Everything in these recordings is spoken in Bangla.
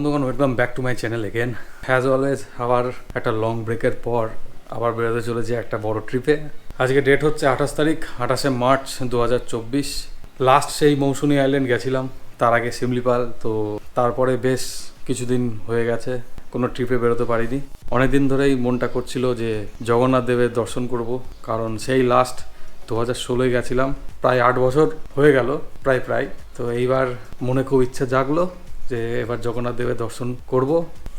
বন্ধুগণ, welcome back to my channel again. As always আবার একটা লং ব্রেকের পর আবার বেরোতে চলেছে একটা বড় ট্রিপে। আজকে ডেট হচ্ছে 28 তারিখ, 28শে মার্চ 2024। লাস্ট সেই মৌসুনি আইল্যান্ড গেছিলাম, তার আগে শিমলিপাল। তো তারপরে বেশ কিছুদিন হয়ে গেছে কোনো ট্রিপে বেরোতে পারিনি। অনেকদিন ধরেই মনটা করছিল যে জগন্নাথ দেবের দর্শন করব, কারণ সেই লাস্ট 2016 গেছিলাম, প্রায় 8 বছর হয়ে গেল প্রায়। তো এইবার মনে খুব ইচ্ছা জাগলো যে এবার জগন্নাথ দেবের দর্শন করব।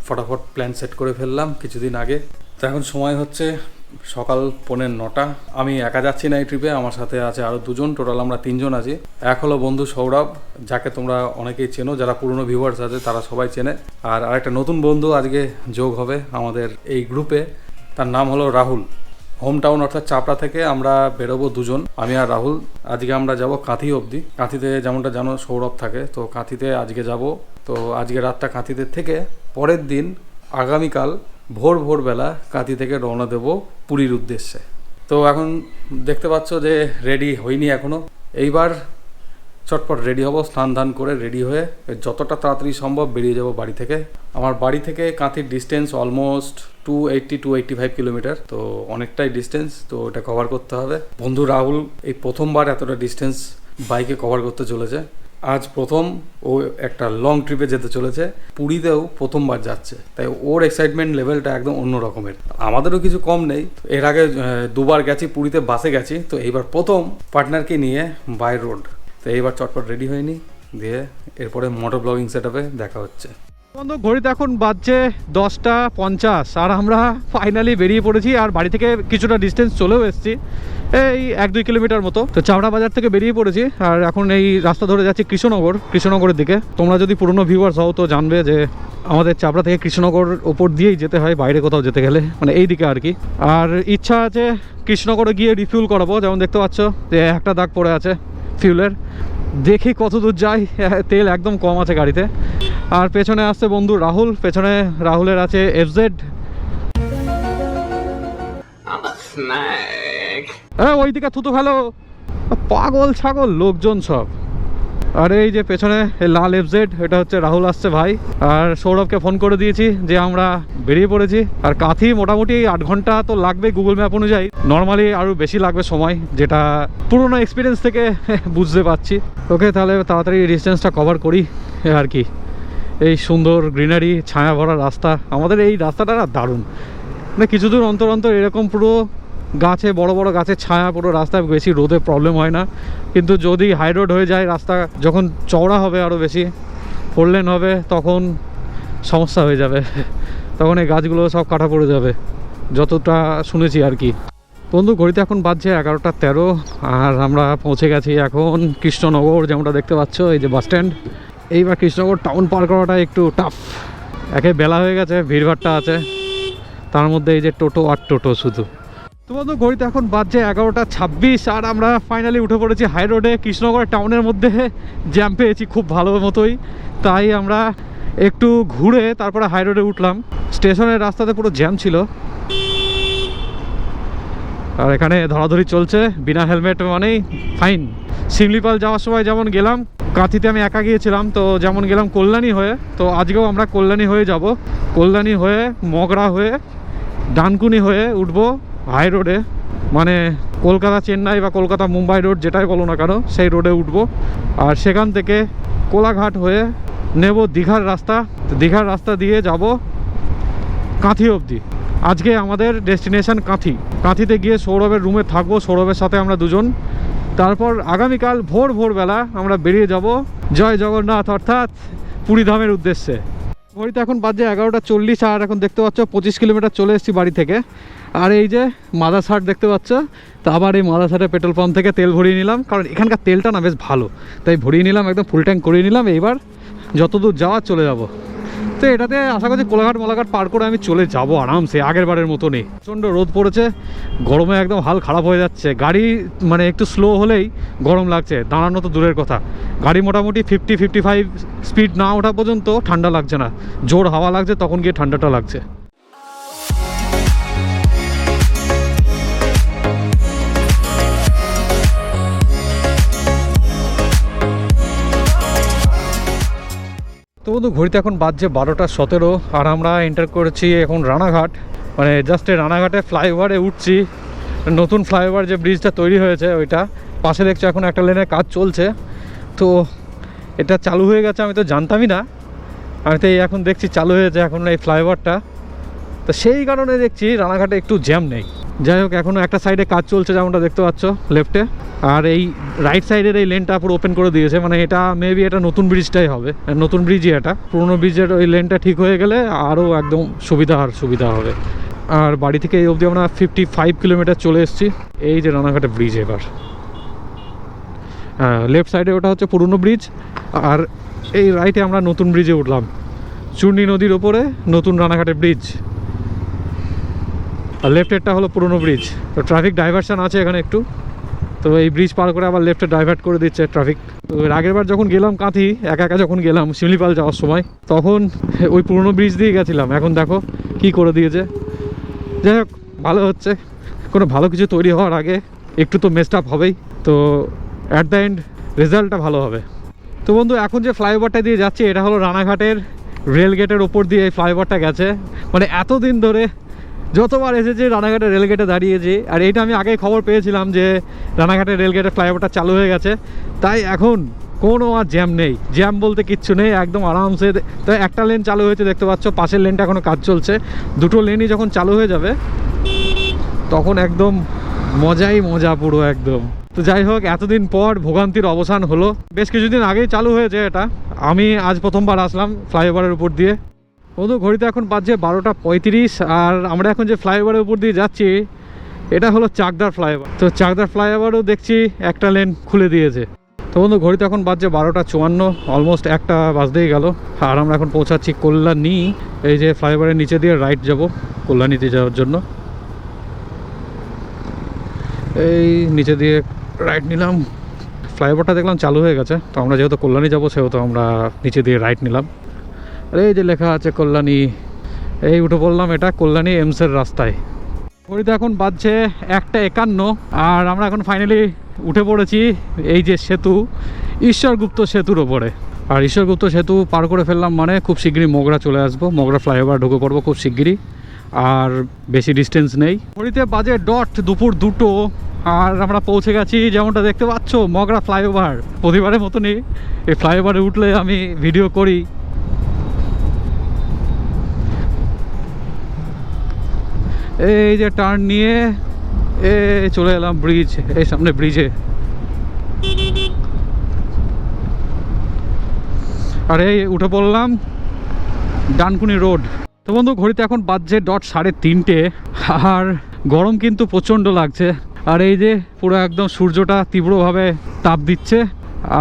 ফটাফট প্ল্যান সেট করে ফেললাম কিছুদিন আগে। তো এখন সময় হচ্ছে সকাল 9:45। আমি একা যাচ্ছি না এই ট্রিপে, আমার সাথে আছে আরও দুজন, টোটাল আমরা 3 জন আছি। এক হলো বন্ধু সৌরভ, যাকে তোমরা অনেকেই চেনো, যারা পুরনো ভিউয়ার্স আছে তারা সবাই চেনে। আর আরেকটা নতুন বন্ধু আজকে যোগ হবে আমাদের এই গ্রুপে, তার নাম হলো রাহুল। হোম টাউন অর্থাৎ চাপড়া থেকে আমরা বেরোবো দুজন, আমি আর রাহুল। আজকে আমরা যাব কাঁথি অবধি। কাঁথিতে যেমনটা জানো সৌরভ থাকে, তো কাঁথিতে আজকে যাব। তো আজকে রাতটা কাঁথিতে থেকে পরের দিন আগামীকাল ভোরবেলা কাঁথি থেকে রওনা দেব পুরীর উদ্দেশ্যে। তো এখন দেখতে পাচ্ছ যে রেডি হইনি এখনও। এইবার চটপট রেডি হব, স্নান ধান করে রেডি হয়ে যতটা তাড়াতাড়ি সম্ভব বেরিয়ে যাব বাড়ি থেকে। আমার বাড়ি থেকে কাঁথির ডিস্টেন্স অলমোস্ট 280-285 কিলোমিটার, তো অনেকটাই ডিস্টেন্স। তো এটা কভার করতে হবে। বন্ধু রাহুল এই প্রথমবার এতটা ডিস্টেন্স বাইকে কভার করতে চলেছে। আজ প্রথম ও একটা লং ট্রিপে যেতে চলেছে, পুরীতেও প্রথমবার যাচ্ছে, তাই ওর এক্সাইটমেন্ট লেভেলটা একদম অন্য রকমের। আমাদেরও কিছু কম নেই, এর আগে 2বার গেছি পুরীতে, বাসে গেছি। তো এইবার প্রথম পার্টনারকে নিয়ে বাই রোড। তো এইবার চটপট রেডি হয়নি, দিয়ে এরপরে মোটর ব্লগিং সেটআপে দেখা হচ্ছে। বন্ধু ঘড়িতে এখন বাজছে 10:50 আর আমরা ফাইনালি বেরিয়ে পড়েছি। আর বাড়ি থেকে কিছুটা ডিস্টেন্স চলেও এসেছি, এই 1-2 কিলোমিটার মতো। তো চাপড়া বাজার থেকে বেরিয়ে পড়েছি আর এখন এই রাস্তা ধরে যাচ্ছি কৃষ্ণনগরের দিকে। তোমরা যদি পুরনো ভিউয়ার্স হও তো জানবে যে আমাদের চাপড়া থেকে কৃষ্ণনগর ওপর দিয়েই যেতে হয় বাইরে কোথাও যেতে গেলে, মানে এই দিকে আর কি। আর ইচ্ছা আছে কৃষ্ণনগরে গিয়ে রিফিউল করাবো, যেমন দেখতে পাচ্ছ যে একটা দাগ পড়ে আছে ফিউলের। দেখি কত দূর যাই, তেল একদম কম আছে গাড়িতে। আর পেছনে আসছে বন্ধু রাহুল, পেছনে রাহুলের আছে FZ। ওইদিকে থুতু ফেলো, পাগল ছাগল লোকজন সব। আর এই যে পেছনে লাল FZ, এটা হচ্ছে রাহুল আসছে ভাই। আর সৌরভকে ফোন করে দিয়েছি যে আমরা বেরিয়ে পড়েছি। আর কাঁথি মোটামুটি 8 ঘন্টা তো লাগবে গুগল ম্যাপ অনুযায়ী, নর্মালি আরও বেশি লাগবে সময়, যেটা পুরোনো এক্সপিরিয়েন্স থেকে বুঝতে পারছি। ওকে, তাহলে তাড়াতাড়ি ডিস্টেন্সটা কভার করি আর কি। এই সুন্দর গ্রিনারি ছায়া ভরা রাস্তা, আমাদের এই রাস্তাটা না দারুণ। মানে কিছু দূর অন্তর অন্তর এরকম পুরো গাছে, বড় বড় গাছের ছায়া, পুরো রাস্তায় বেশি রোদে প্রবলেম হয় না। কিন্তু যদি হাই রোড হয়ে যায়, রাস্তা যখন চওড়া হবে আরও বেশি, 4 লেন হবে, তখন সমস্যা হয়ে যাবে। তখন এই গাছগুলো সব কাটা পড়ে যাবে, যতটা শুনেছি আর কি। বন্ধু ঘড়িতে এখন বাজছে 11:13 আর আমরা পৌঁছে গেছি এখন কৃষ্ণনগর। যেমনটা দেখতে পাচ্ছ এই যে বাস স্ট্যান্ড। এইবার কৃষ্ণনগর টাউন পার করাটা একটু টাফ, একে বেলা হয়ে গেছে, ভিড়ভাড়টা আছে, তার মধ্যে এই যে টোটো আর টোটো শুধু। তো বন্ধু ঘড়িতে এখন বাজছে 11:26 আর আমরা ফাইনালি উঠে পড়েছি হাই রোডে। কৃষ্ণনগর টাউনের মধ্যে জ্যাম পেয়েছি খুব ভালো মতোই, তাই আমরা একটু ঘুরে তারপরে হাই রোডে উঠলাম। স্টেশনের রাস্তাতে পুরো জ্যাম ছিল, আর এখানে ধরাধরি চলছে, বিনা হেলমেট মানেই ফাইন। শিমলিপাল যাওয়ার সময় যেমন গেলাম, কাঁথিতে আমি একা গিয়েছিলাম, তো যেমন গেলাম কল্যাণী হয়ে, তো আজকেও আমরা কল্যাণী হয়ে যাব। কল্যাণী হয়ে, মগরা হয়ে, ডানকুনি হয়ে উঠবো হাই রোডে, মানে কলকাতা চেন্নাই বা কলকাতা মুম্বাই রোড যেটাই বলো না কেন, সেই রোডে উঠবো। আর সেখান থেকে কোলাঘাট হয়ে নেব দীঘার রাস্তা, দীঘার রাস্তা দিয়ে যাব কাঁথি অবধি। আজকে আমাদের ডেস্টিনেশন কাঁথি। কাঁথিতে গিয়ে সৌরভের রুমে থাকবো, সৌরভের সাথে আমরা দুজন। তারপর আগামীকাল ভোরবেলা আমরা বেরিয়ে যাব জয় জগন্নাথ অর্থাৎ পুরী ধামের উদ্দেশ্যে। ঘড়িতে এখন বাজে 11:40 আর এখন দেখতে পাচ্ছ 25 কিলোমিটার চলে এসেছি বাড়ি থেকে। আর এই যে মাদারহাট দেখতে পাচ্ছ, তো আবার এই মাদারহাটে পেট্রোল পাম্প থেকে তেল ভরিয়ে নিলাম, কারণ এখানকার তেলটা না বেশ ভালো, তাই ভরিয়ে নিলাম, একদম ফুল ট্যাঙ্ক করিয়ে নিলাম। এইবার যতদূর যাওয়া চলে যাব। তো এটাতে আশা করছি কোলাঘাট পার করে আমি চলে যাব আরামসে, আগের বারের মতো নেই। প্রচণ্ড রোদ পড়েছে, গরমে একদম হাল খারাপ হয়ে যাচ্ছে। গাড়ি মানে একটু স্লো হলেই গরম লাগছে, দাঁড়ানো তো দূরের কথা। গাড়ি মোটামুটি 50-55 স্পিড না ওঠা পর্যন্ত ঠান্ডা লাগছে না, জোর হাওয়া লাগছে, তখন গিয়ে ঠান্ডাটা লাগছে। তো বন্ধু ঘড়িতে এখন বাজছে 12:17 আর আমরা এন্টার করেছি এখন রানাঘাট, মানে জাস্ট রানাঘাটে ফ্লাইওভারে উঠছি। নতুন ফ্লাইওভার যে ব্রিজটা তৈরি হয়েছে ওইটা পাশে দেখছো এখন একটা লেনের কাজ চলছে, তো এটা চালু হয়ে গেছে আমি তো জানতামই না, আমি তো এখন দেখছি চালু হয়েছে এখন এই ফ্লাইওভারটা, তো সেই কারণে দেখছি রানাঘাটে একটু জ্যাম নেই। যাই হোক এখনও একটা সাইডে কাজ চলছে যেমনটা দেখতে পাচ্ছ লেফটে, আর এই রাইট সাইডের এই লেনটা পুরো ওপেন করে দিয়েছে, মানে এটা মেবি এটা নতুন ব্রিজটাই হবে, নতুন ব্রিজই এটা। পুরোনো ব্রিজের ওই লেনটা ঠিক হয়ে গেলে আরও একদম সুবিধা হবে। আর বাড়ি থেকে এই অবধি আমরা 55 কিলোমিটার চলে এসেছি। এই যে রানাঘাটে ব্রিজ এবার, হ্যাঁ লেফট সাইডে ওটা হচ্ছে পুরনো ব্রিজ, আর এই রাইটে আমরা নতুন ব্রিজে উঠলাম, চূর্ণী নদীর ওপরে নতুন রানাঘাটের ব্রিজ, আর লেফটেরটা হলো পুরনো ব্রিজ। তো ট্রাফিক ডাইভারশন আছে এখানে একটু, তো এই ব্রিজ পার করে আবার লেফটে ডাইভার্ট করে দিচ্ছে ট্রাফিক। তো এর আগের বার যখন গেলাম কাঁথি একা যখন গেলাম শিমলিপাল যাওয়ার সময়, তখন ওই পুরনো ব্রিজ দিয়ে গেছিলাম, এখন দেখো কি করে দিয়েছে। যাই হোক ভালো হচ্ছে, কোনো ভালো কিছু তৈরি হওয়ার আগে একটু তো মেসড আপ হবেই, তো অ্যাট দ্য এন্ড রেজাল্টটা ভালো হবে। তো বন্ধু এখন যে ফ্লাইওভারটা দিয়ে যাচ্ছি এটা হলো রানাঘাটের রেলগেটের ওপর দিয়ে এই ফ্লাইওভারটা গেছে, মানে এতদিন ধরে যতবার এসেছি রানাঘাটের রেলগেটে দাঁড়িয়েছি, আর এইটা আমি আগেই খবর পেয়েছিলাম যে রানাঘাটের রেলগেটের ফ্লাইওভারটা চালু হয়ে গেছে, তাই এখন কোনো আর জ্যাম নেই, জ্যাম বলতে কিচ্ছু নেই, একদম আরামসে। তো একটা লেন চালু হয়েছে দেখতে পাচ্ছ, পাশের লেনটা এখনও কাজ চলছে, দুটো লেনই যখন চালু হয়ে যাবে তখন একদম মজাই মজা পুরো একদম। তো যাই হোক এতদিন পর ভোগান্তির অবসান হলো, বেশ কিছুদিন আগেই চালু হয়েছে এটা, আমি আজ প্রথমবার আসলাম ফ্লাইওভারের উপর দিয়ে। বন্ধু ঘড়িতে এখন বাজছে 12:35, আর আমরা এখন যে ফ্লাইওভারের উপর দিয়ে যাচ্ছি এটা হলো চাকদার ফ্লাইওভার। তো চাকদার ফ্লাইওভারও দেখছি একটা লেন খুলে দিয়েছে। তো বন্ধু ঘড়িতে এখন বাজছে 12:54, অলমোস্ট একটা বাজতেই গেল, আর আমরা এখন পৌঁছাচ্ছি কল্যাণী। এই যে ফ্লাইওভারের নিচে দিয়ে রাইট যাব কল্যাণীতে যাওয়ার জন্য, এই নিচে দিয়ে রাইট নিলাম। ফ্লাইওভারটা দেখলাম চালু হয়ে গেছে, তো আমরা যেহেতু কল্যাণী যাবো সেহেতু আমরা নিচে দিয়ে রাইট নিলাম। আর এই যে লেখা আছে কল্যাণী, এই উঠে পড়লাম এটা কল্যাণী এমসের রাস্তায়। ঘড়িতে এখন বাজছে 1:51, আর আমরা এখন ফাইনালি উঠে পড়েছি এই যে সেতু, ঈশ্বরগুপ্ত সেতুর ওপরে। আর ঈশ্বরগুপ্ত সেতু পার করে ফেললাম মানে খুব শিগগিরই মোগরা চলে আসবো, মোগরা ফ্লাইওভার ঢুকে পড়বো খুব শিগগিরই, আর বেশি ডিস্টেন্স নেই। ঘড়িতে বাজে ডট দুপুর 2টো, আর আমরা পৌঁছে গেছি যেমনটা দেখতে পাচ্ছ মগরা ফ্লাইওভার। প্রতিবারের মতনই এই ফ্লাইওভারে উঠলে আমি ভিডিও করি। এই যে টার্ন নিয়ে চলে এলাম ব্রিজ, এই সামনে ব্রিজে, আর এই উঠে পড়লাম ডানকুনি রোড। তো বন্ধু ঘড়িতে এখন বাজছে ডট 3:30, আর গরম কিন্তু প্রচণ্ড লাগছে, আর এই যে পুরো একদম সূর্যটা তীব্রভাবে তাপ দিচ্ছে।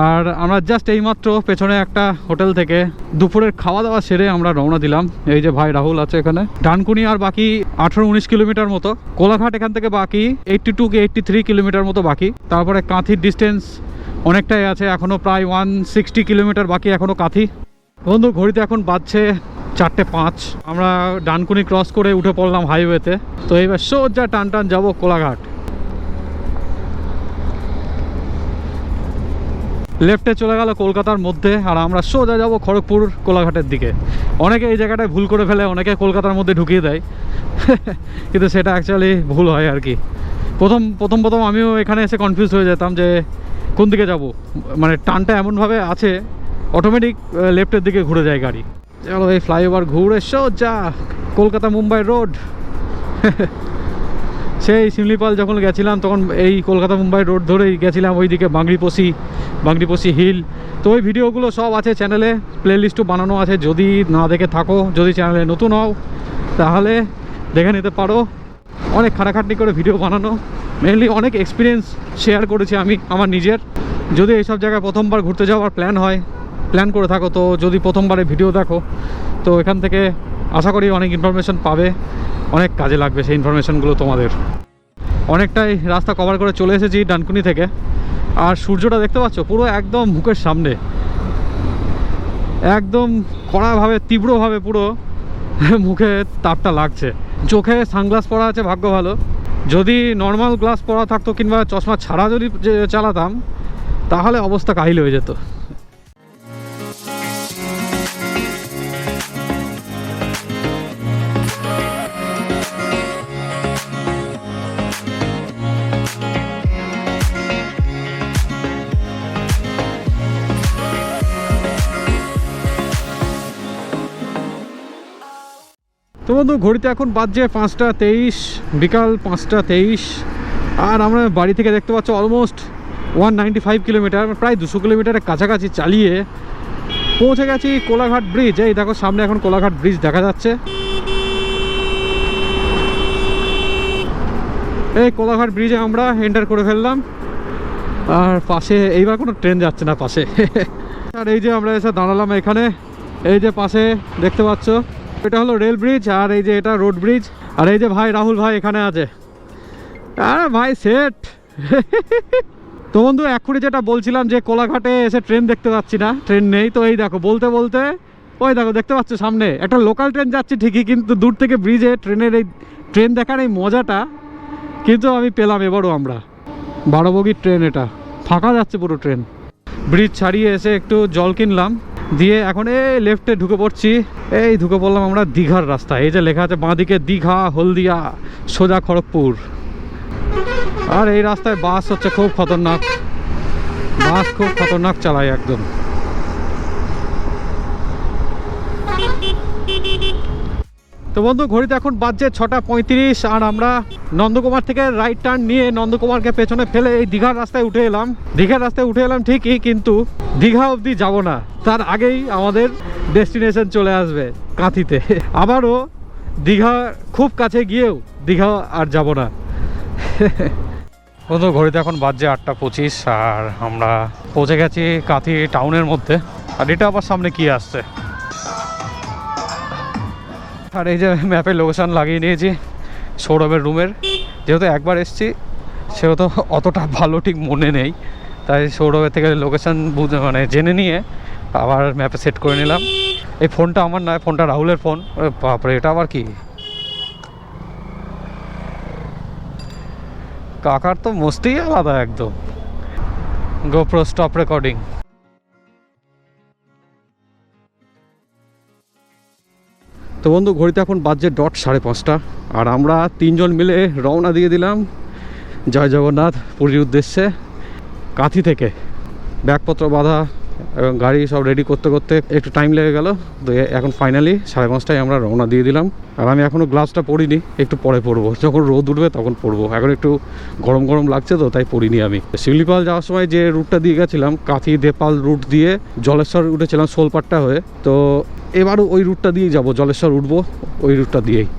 আর আমরা জাস্ট এইমাত্র পেছনে একটা হোটেল থেকে দুপুরের খাওয়া দাওয়া সেরে আমরা রওনা দিলাম। এই যে ভাই রাহুল আছে এখানে। ডানকুনি আর বাকি 18-19 কিলোমিটার মতো, কোলাঘাট এখান থেকে বাকি 82-83 কিলোমিটার মতো বাকি, তারপরে কাঁথির ডিস্টেন্স অনেকটাই আছে, এখনও প্রায় 160 কিলোমিটার বাকি এখনও কাঁথি। বন্ধু ঘড়িতে এখন বাজছে 4:05, আমরা ডানকুনি ক্রস করে উঠে পড়লাম হাইওয়েতে। তো এইবার সোজা টান যাবো কোলাঘাট। লেফটে চলে গেল কলকাতার মধ্যে, আর আমরা সোজা যাব খড়গপুর কোলাঘাটের দিকে। অনেকে এই জায়গাটায় ভুল করে ফেলে, অনেকে কলকাতার মধ্যে ঢুকিয়ে দেয় কিন্তু সেটা অ্যাকচুয়ালি ভুল হয় আর কি। প্রথম আমিও এখানে এসে কনফিউজ হয়ে যেতাম যে কোন দিকে যাব, মানে টানটা এমনভাবে আছে অটোমেটিক লেফটের দিকে ঘুরে যায় গাড়ি। চলো এই ফ্লাইওভার ঘুরে সোজা কলকাতা মুম্বাই রোড। সেই শিমলিপাল যখন গেছিলাম তখন এই কলকাতা মুম্বাই রোড ধরেই গেছিলাম ওইদিকে বাংরিপোষি হিল। তো ওই ভিডিওগুলো সব আছে চ্যানেলে, প্লেলিস্টও বানানো আছে, যদি না দেখে থাকো, যদি চ্যানেলে নতুন হও তাহলে দেখে নিতে পারো। অনেক খাটাখাটনি করে ভিডিও বানানো, মেনলি অনেক এক্সপিরিয়েন্স শেয়ার করেছি আমি আমার নিজের। যদি এইসব জায়গায় প্রথমবার ঘুরতে যাওয়ার প্ল্যান করে থাকো, তো যদি প্রথমবারে ভিডিও দেখো তো এখান থেকে আশা করি অনেক ইনফরমেশন পাবে, অনেক কাজে লাগবে সেই ইনফরমেশনগুলো তোমাদের। অনেকটাই রাস্তা কভার করে চলে এসেছি ডানকুনি থেকে, আর সূর্যটা দেখতে পাচ্ছ পুরো একদম মুখের সামনে, একদম কড়াভাবে তীব্রভাবে পুরো মুখে তাপটা লাগছে। চোখে সানগ্লাস পরা আছে, ভাগ্য ভালো। যদি নর্মাল গ্লাস পরা থাকতো কিংবা চশমা ছাড়া যদি চালাতাম তাহলে অবস্থা কাহিল হয়ে যেত। তো বন্ধু ঘড়িতে এখন বাজছে 5:23, বিকাল 5:23। আর আমরা বাড়ি থেকে দেখতে পাচ্ছ অলমোস্ট 195 কিলোমিটার, প্রায় 200 কিলোমিটারের কাছাকাছি চালিয়ে পৌঁছে গেছি কোলাঘাট ব্রিজ। এই দেখো সামনে এখন কোলাঘাট ব্রিজ দেখা যাচ্ছে। এই কোলাঘাট ব্রিজে আমরা এন্টার করে ফেললাম। আর পাশে এইবার কোনো ট্রেন যাচ্ছে না পাশে। আর এই যে আমরা এসে দাঁড়ালাম এখানে, এই যে পাশে দেখতে পাচ্ছ এটা হলো রেল ব্রিজ, আর এই যে এটা রোড ব্রিজ। আর এই যে ভাই রাহুল ভাই এখানে আছে। আরে ভাই সেট। তো বন্ধু এক্ষুনি যেটা বলছিলাম যে কোলাঘাটে এসে ট্রেন দেখতে পাচ্ছি না, ট্রেন নেই। তো এই দেখো বলতে বলতে ওই দেখো দেখতে পাচ্ছ সামনে একটা লোকাল ট্রেন যাচ্ছে ঠিকই, কিন্তু দূর থেকে ব্রিজে ট্রেনের এই ট্রেন দেখার এই মজাটা কিন্তু আমি পেলাম এবারও। আমরা 12 বগির ট্রেন, এটা ফাঁকা যাচ্ছে পুরো ট্রেন। ব্রিজ ছাড়িয়ে এসে একটু জল কিনলাম, দিয়ে এখন এই লেফটে ঢুকে পড়ছি। এই ঢুকে পড়লাম আমরা দীঘার রাস্তা। এই যে লেখা আছে বাঁদিকে দীঘা, হলদিয়া, সোজা খড়গপুর। আর এই রাস্তায় বাস হচ্ছে খুব খতরনাক, বাস খুব খতরনাক চালায় একদম। তো বন্ধু ঘড়িতে এখন বাজছে 6:35। আর আমরা নন্দকুমার থেকে রাইট টার্ন নিয়ে নন্দকুমারকে পেছনে ফেলে এই দীঘার রাস্তায় উঠে এলাম। দীঘার রাস্তায় উঠে এলাম ঠিকই, কিন্তু দীঘা অবধি যাব না, তার আগেই আমাদের ডেস্টিনেশন চলে আসবে কাঁথিতে। আবারও দীঘা খুব কাছে গিয়েও দীঘা আর যাব না। বন্ধু ঘড়িতে এখন বাজছে 8:25 আর আমরা পৌঁছে গেছি কাঁথি টাউনের মধ্যে। আর এটা আবার সামনে কি আসছে। আর এই যে ম্যাপে লোকেশন লাগিয়ে নিয়েছি সৌরভের রুমের। যেহেতু একবার এসেছি সেহেতু অতটা ভালো ঠিক মনে নেই, তাই সৌরভের থেকে লোকেশন মানে জেনে নিয়ে আবার ম্যাপে সেট করে নিলাম। এই ফোনটা আমার নয়, ফোনটা রাহুলের ফোন। বাপরে এটা আবার কি, কাকার তো মস্তি আলাদা একদম। GoPro stop recording. তো বন্ধু ঘড়িতে এখন বাজছে 5:30 আর আমরা 3 জন মিলে রওনা দিয়ে দিলাম জয় জগন্নাথ পুরীর উদ্দেশ্যে। কাঁথি থেকে ব্যাগপত্র বাঁধা এবং গাড়ি সব রেডি করতে করতে একটু টাইম লেগে গেল। তো এখন ফাইনালি 5:30 আমরা রওনা দিয়ে দিলাম। আর আমি এখনও গ্লাভসটা পরিনি, একটু পরে পরবো, যখন রোদ উঠবে তখন পরবো। এখন একটু গরম গরম লাগছে তো তাই পরিনি আমি। শিউলিপাল যাওয়ার সময় যে রুটটা দিয়ে গেছিলাম কাঁথি দেপাল রুট দিয়ে জলেশ্বর উঠেছিলাম শোলপাট্টা হয়ে, তো এবারও ওই রুটটা দিয়েই যাবো, জলেশ্বর উঠবো ওই রুটটা দিয়েই।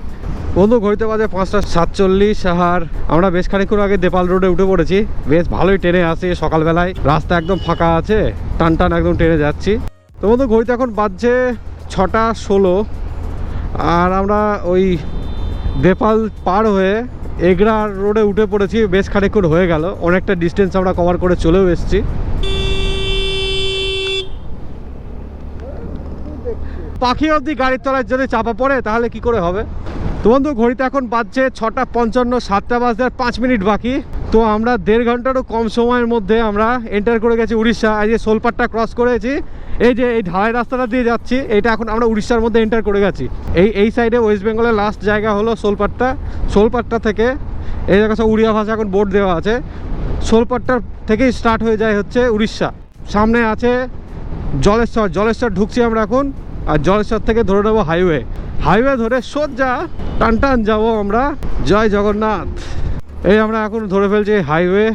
বন্ধু ঘড়িতে বাজে 5:47 আর আমরা বেশ খানিক্ষণ আগে দেপাল রোডে উঠে পড়েছি। বেশ ভালোই ট্রেনে আসে সকালবেলায়, রাস্তা একদম ফাঁকা আছে, টান টান একদম ট্রেনে যাচ্ছি। তো বন্ধু ঘড়িতে এখন বাজছে 6:16 আর আমরা ওই দেপাল পার হয়ে এগরা রোডে উঠে পড়েছি। বেশ খানিক্ষণ হয়ে গেল, অনেকটা ডিস্টেন্স আমরা কভার করে চলেও এসেছি। পাখি অবধি গাড়ির তলায় যদি চাপা পড়ে তাহলে কি করে হবে। তো বন্ধু ঘড়িতে এখন বাজছে 6:55, 7টা বাজতে 5 মিনিট বাকি। তো আমরা 1.5 ঘন্টারও কম সময়ের মধ্যে আমরা এন্টার করে গেছি উড়িষ্যা। এই যে শোলপাট্টা ক্রস করেছি, এই যে এই ঢালাই রাস্তাটা দিয়ে যাচ্ছি, এইটা এখন আমরা উড়িষ্যার মধ্যে এন্টার করে গেছি। এই সাইডে ওয়েস্ট বেঙ্গলের লাস্ট জায়গা হলো শোলপাট্টা। শোলপাট্টা থেকে এই জায়গা সব উড়িয়া ভাষা এখন বোর্ড দেওয়া আছে। শোলপাট্টার থেকেই স্টার্ট হয়ে যায় হচ্ছে উড়িষ্যা। সামনে আছে জলেশ্বর, জলেশ্বর ঢুকছি আমরা এখন। আর জলেশ্বর থেকে ধরে নেবো হাইওয়ে, হাইওয়ে ধরে সোজা টান টান যাবো আমরা জয় জগন্নাথ। এই আমরা এখন ধরে ফেলছি হাইওয়ে।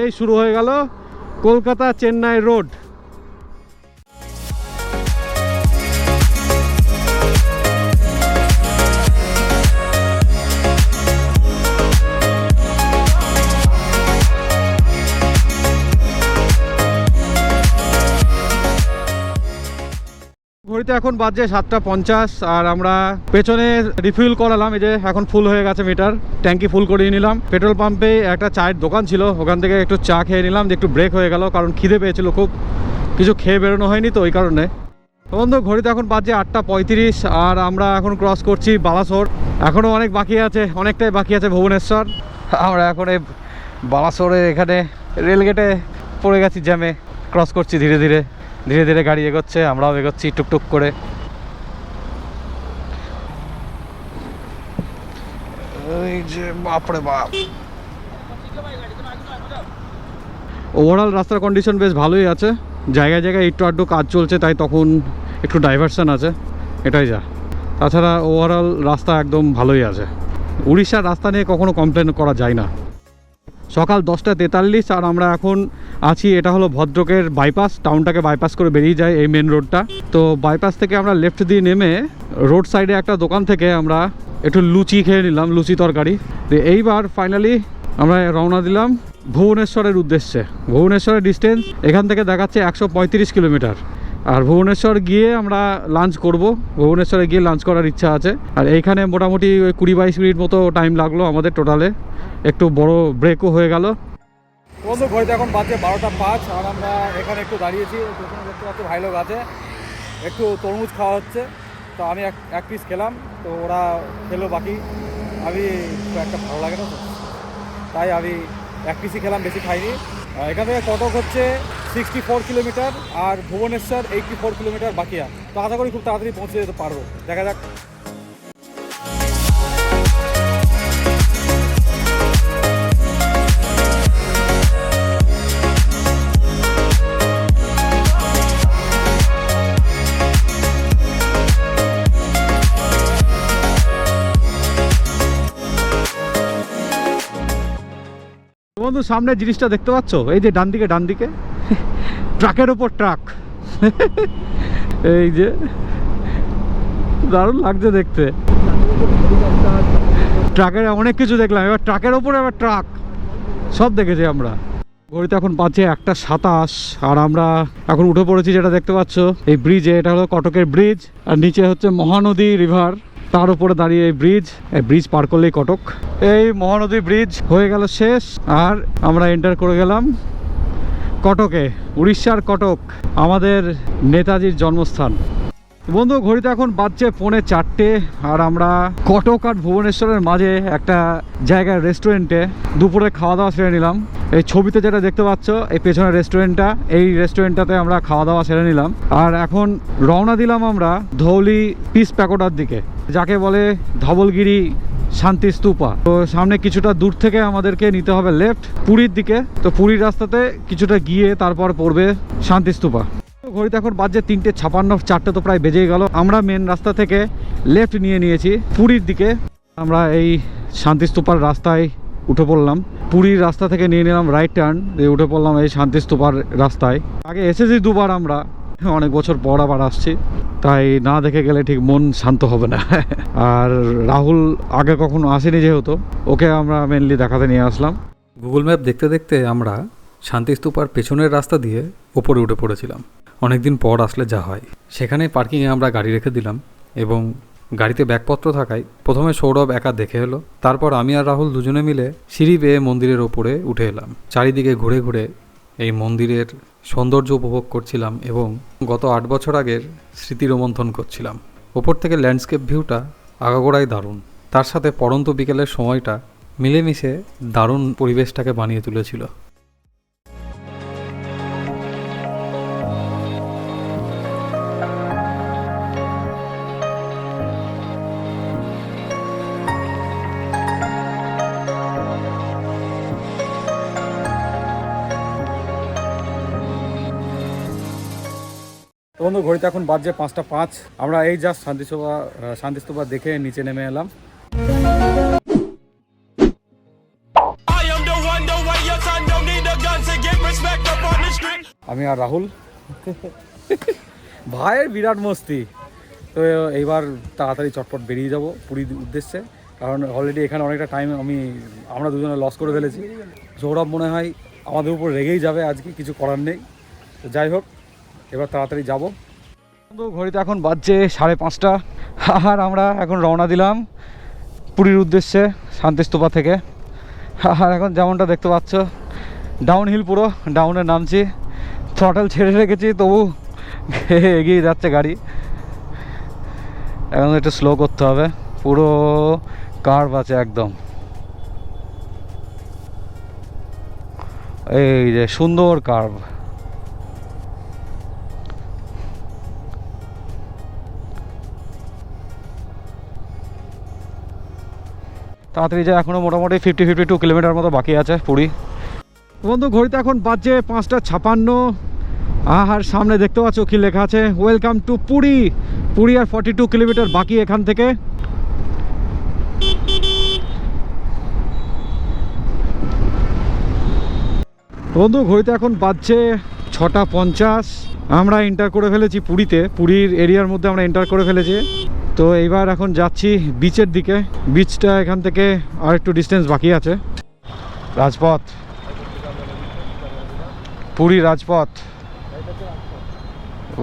এই শুরু হয়ে গেল কলকাতা চেন্নাই রোড। ঘড়িতে এখন বাজছে 7:50 আর আমরা পেছনে রিফিল করালাম। এই যে এখন ফুল হয়ে গেছে মিটার, ট্যাঙ্কি ফুল করিয়ে নিলাম। পেট্রোল পাম্পে একটা চায়ের দোকান ছিল, ওখান থেকে একটু চা খেয়ে নিলাম, যে একটু ব্রেক হয়ে গেল, কারণ খিদে পেয়েছিল খুব, কিছু খেয়ে বেরোনো হয়নি তো ওই কারণে। বন্ধু ঘড়িতে এখন বাজছে 8:35 আর আমরা এখন ক্রস করছি বালাসোর। এখনও অনেক বাকি আছে, অনেকটাই বাকি আছে ভুবনেশ্বর। আমরা এখন এই বালাসোরের এখানে রেলগেটে পড়ে গেছি জ্যামে। ক্রস করছি ধীরে ধীরে, ধীরে ধীরে গাড়ি এগোচ্ছে, আমরাও এগোচ্ছি টুকটুক করে। এই যে বাপরে বাপ, ওভারঅল রাস্তার কন্ডিশন বেশ ভালোই আছে। জায়গায় জায়গায় একটু আধটু কাজ চলছে, তাই তখন একটু ডাইভারশন আছে, এটাই যা। তাছাড়া ওভারঅল রাস্তা একদম ভালোই আছে। উড়িষ্যার রাস্তা নিয়ে কখনো কমপ্লেন করা যায় না। সকাল 10:43 আর আমরা এখন আছি, এটা হলো ভদ্রকের বাইপাস, টাউনটাকে বাইপাস করে বেরিয়ে যায় এই মেন রোডটা। তো বাইপাস থেকে আমরা লেফট দিয়ে নেমে রোড সাইডে একটা দোকান থেকে আমরা একটু লুচি খেয়ে নিলাম, লুচি তরকারি। তো এইবার ফাইনালি আমরা রওনা দিলাম ভুবনেশ্বরের উদ্দেশ্যে। ভুবনেশ্বরের ডিস্টেন্স এখান থেকে দেখাচ্ছে 135 কিলোমিটার। আর ভুবনেশ্বর গিয়ে আমরা লাঞ্চ করব, ভুবনেশ্বরে গিয়ে লাঞ্চ করার ইচ্ছা আছে। আর এইখানে মোটামুটি ওই 20-22 মিনিট মতো টাইম লাগলো আমাদের টোটালে, একটু বড় ব্রেকও হয়ে গেল। বন্ধু ঘড়িতে এখন বাজে 12:05 আর আমরা এখানে একটু দাঁড়িয়েছি। পেছনে দেখতে পাচ্ছি ভাই লোক আছে, একটু তরমুজ খাওয়া হচ্ছে। তো আমি এক পিস খেলাম, তো ওরা খেলো বাকি। আমি একটা ভালো লাগে না তো, তাই আমি এক পিসই খেলাম, বেশি খাইনি। এখান থেকে কটক হচ্ছে 64 কিলোমিটার আর ভুবনেশ্বর 84 কিলোমিটার বাকিয়া। তো আশা করি খুব তাড়াতাড়ি পৌঁছে যেতে পারবো, দেখা যাক। বন্ধু সামনে জিনিসটা দেখতে পাচ্ছ, এই যে ডান দিকে ট্রাকের ওপর ট্রাক। এই যে দারুণ লাগছে দেখতে। ট্রাকের অনেক কিছু দেখলাম, এবার ট্রাকের ওপরে আবার ট্রাক সব দেখেছি আমরা। ঘড়িতে এখন বাজে 1:27 আর আমরা এখন উঠে পড়েছি, যেটা দেখতে পাচ্ছ এই ব্রিজে। এটা হলো কটকের ব্রিজ আর নিচে হচ্ছে মহানদী রিভার, তার উপরে দাঁড়িয়ে এই ব্রিজ পার করলেই কটক। এই মহানদী ব্রিজ হয়ে গেল শেষ আর আমরা এন্টার করে গেলাম কটকে, উড়িষ্যার কটক, আমাদের নেতাজির জন্মস্থান। বন্ধু ঘড়িতে এখন বাজছে 3:45 আর আমরা কটক আর ভুবনেশ্বরের মাঝে একটা জায়গায় রেস্টুরেন্টে দুপুরে খাওয়া দাওয়া সেরে নিলাম। এই ছবিতে যেটা দেখতে পাচ্ছ এই পেছনের রেস্টুরেন্টটা, এই রেস্টুরেন্টটাতে আমরা খাওয়া দাওয়া সেরে নিলাম। আর এখন রওনা দিলাম আমরা ধৌলি পিস প্যাকোটার দিকে, যাকে বলে ধবলগিরি শান্তি স্তূপা। তো সামনে কিছুটা দূর থেকে আমাদেরকে নিতে হবে লেফট পুরীর দিকে। তো পুরীর রাস্তাতে কিছুটা গিয়ে তারপর পড়বে শান্তি স্তূপা। ঘড়িতে এখন বাজে 3:56, 4টে তো প্রায় বেজেই গেল। আমরা মেন রাস্তা থেকে লেফট নিয়েছি পুরীর দিকে। আমরা এই শান্তি স্তূপার রাস্তায় উঠে পড়লাম, পুরীর রাস্তা থেকে নিয়ে নিলাম রাইট টার্ন, দিয়ে উঠে পড়লাম এই শান্তি স্তূপার রাস্তায়। আগে এসেছি দুবার আমরা, অনেক বছর পর আবার আসছি, তাই না দেখে গেলে ঠিক মন শান্ত হবে না। আর রাহুল আগে কখনো আসেনি যেহেতু, ওকে আমরা মেনলি দেখাতে নিয়ে আসলাম। গুগল ম্যাপ দেখতে দেখতে আমরা শান্তিস্তূপার পেছনের রাস্তা দিয়ে ওপরে উঠে পড়েছিলাম। অনেকদিন পর আসলে যা হয়, সেখানে পার্কিংয়ে আমরা গাড়ি রেখে দিলাম এবং গাড়িতে ব্যাগপত্র থাকায় প্রথমে সৌরভ একা দেখে এলো, তারপর আমি আর রাহুল দুজনে মিলে সিঁড়ি বেয়ে মন্দিরের ওপরে উঠে এলাম। চারিদিকে ঘুরে ঘুরে এই মন্দিরের সৌন্দর্য উপভোগ করছিলাম এবং গত 8 বছর আগের স্মৃতি রোমন্থন করছিলাম। ওপর থেকে ল্যান্ডস্কেপ ভিউটা আগাগোড়াই দারুণ, তার সাথে পড়ন্ত বিকেলের সময়টা মিলেমিশে দারুণ পরিবেশটাকে বানিয়ে তুলেছিল। বন্ধু ঘড়িতে এখন বাজে 5:05, আমরা এই জাস্ট শান্তিস্তূপা দেখে নিচে নেমে এলাম। আমি আর রাহুল, ভাইয়ের বিরাট মস্তি। তো এইবার তাড়াতাড়ি চটপট বেরিয়ে যাব পুরীর উদ্দেশ্যে, কারণ অলরেডি এখানে অনেকটা টাইম আমরা দুজনে লস করে ফেলেছি। সৌরভ মনে হয় আমাদের উপর রেগেই যাবে, আজকে কিছু করার নেই। তো যাই হোক, এবার তাড়াতাড়ি যাব। বন্ধু ঘড়িতে এখন বাজছে 5:30 আর আমরা এখন রওনা দিলাম পুরীর উদ্দেশ্যে শান্তিস্তূপা থেকে। আর এখন যেমনটা দেখতে পাচ্ছ ডাউন হিল, পুরো ডাউনে নামছি, থ্রটল ছেড়ে রেখেছি তবু এগিয়ে যাচ্ছে গাড়ি। এখন একটু স্লো করতে হবে, পুরো কার্ভ আছে একদম। এই যে সুন্দর কার্ভ। তাড়াতাড়ি যায়, এখনও মোটামুটি 52 কিলোমিটার মতো বাকি আছে পুরী। বন্ধু ঘড়িতে এখন বাজছে 5:56 আর সামনে দেখতে পাচ্ছ কি লেখা আছে, ওয়েলকাম টু পুরী পুরী আর 42 কিলোমিটার বাকি এখান থেকে। বন্ধু ঘড়িতে এখন বাজছে 6:50। আমরা এন্টার করে ফেলেছি পুরীতে, পুরীর এরিয়ার মধ্যে আমরা এন্টার করে ফেলেছি। তো এইবার এখন যাচ্ছি বিচের দিকে। বিচটা এখান থেকে আর একটু ডিস্টেন্স বাকি আছে। রাজপথ, পুরী রাজপথ।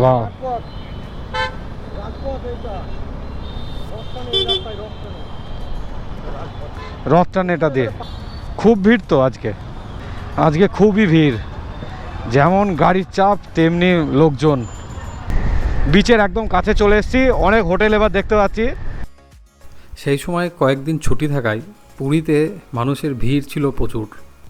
বাহ, রথ টানে এটা দিয়ে। খুব ভিড় তো আজকে, আজকে খুবই ভিড়। যেমন গাড়ির চাপ তেমনি লোকজন। বিচের একদম কাছে চলে এসেছি, অনেক হোটেল এবার দেখতে পাচ্ছি। সেই সময় কয়েকদিন ছুটি থাকায় পুরীতে মানুষের ভিড় ছিল প্রচুর,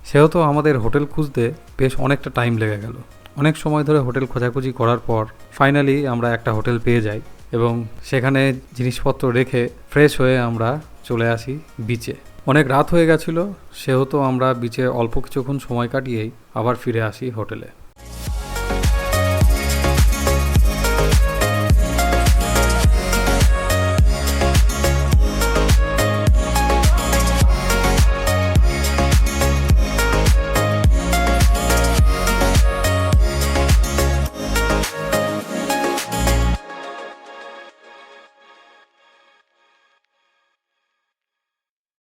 সেহেতু আমাদের হোটেল খুঁজতে বেশ অনেকটা টাইম লেগে গেল। অনেক সময় ধরে হোটেল খোঁজাখুঁজি করার পর ফাইনালি আমরা একটা হোটেল পেয়ে যাই এবং সেখানে জিনিসপত্র রেখে ফ্রেশ হয়ে আমরা চলে আসি বিচে। অনেক রাত হয়ে গেছিলো, সেহেতু আমরা বিচে অল্প কিছুক্ষণ সময় কাটিয়েই আবার ফিরে আসি হোটেলে।